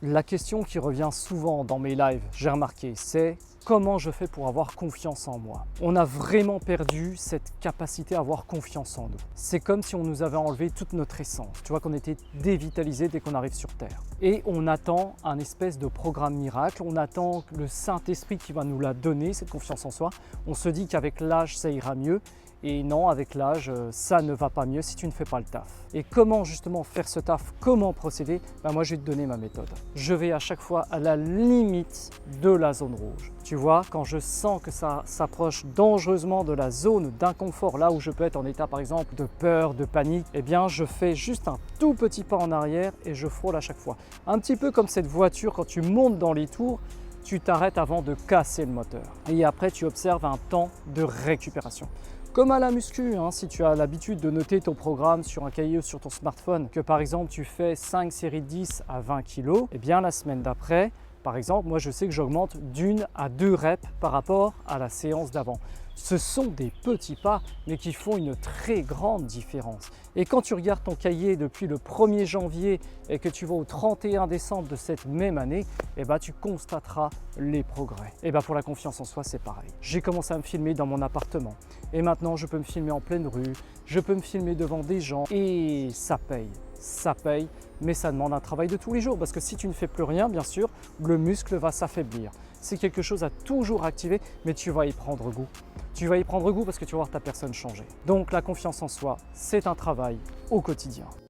La question qui revient souvent dans mes lives, j'ai remarqué, c'est comment je fais pour avoir confiance en moi. On a vraiment perdu cette capacité à avoir confiance en nous. C'est comme si on nous avait enlevé toute notre essence. Tu vois qu'on était dévitalisé dès qu'on arrive sur Terre. Et on attend un espèce de programme miracle, on attend le Saint-Esprit qui va nous la donner, cette confiance en soi. On se dit qu'avec l'âge, ça ira mieux. Et non, avec l'âge, ça ne va pas mieux si tu ne fais pas le taf. Et comment justement faire ce taf, comment procéder? Moi, je vais te donner ma méthode. Je vais à chaque fois à la limite de la zone rouge. Tu vois, quand je sens que ça s'approche dangereusement de la zone d'inconfort, là où je peux être en état par exemple de peur, de panique, eh bien je fais juste un tout petit pas en arrière et je frôle à chaque fois. Un petit peu comme cette voiture quand tu montes dans les tours, tu t'arrêtes avant de casser le moteur. Et après, tu observes un temps de récupération. Comme à la muscu, si tu as l'habitude de noter ton programme sur un cahier ou sur ton smartphone, que par exemple tu fais 5 séries de 10 à 20 kg, eh bien la semaine d'après, par exemple, moi je sais que j'augmente d'1 à 2 reps par rapport à la séance d'avant. Ce sont des petits pas, mais qui font une très grande différence. Et quand tu regardes ton cahier depuis le 1er janvier et que tu vas au 31 décembre de cette même année, tu constateras les progrès. Et pour la confiance en soi, c'est pareil. J'ai commencé à me filmer dans mon appartement. Et maintenant, je peux me filmer en pleine rue, je peux me filmer devant des gens et ça paye. Ça paye, mais ça demande un travail de tous les jours parce que si tu ne fais plus rien, bien sûr, le muscle va s'affaiblir. C'est quelque chose à toujours activer, mais tu vas y prendre goût. Tu vas y prendre goût parce que tu vas voir ta personne changer. Donc la confiance en soi, c'est un travail au quotidien.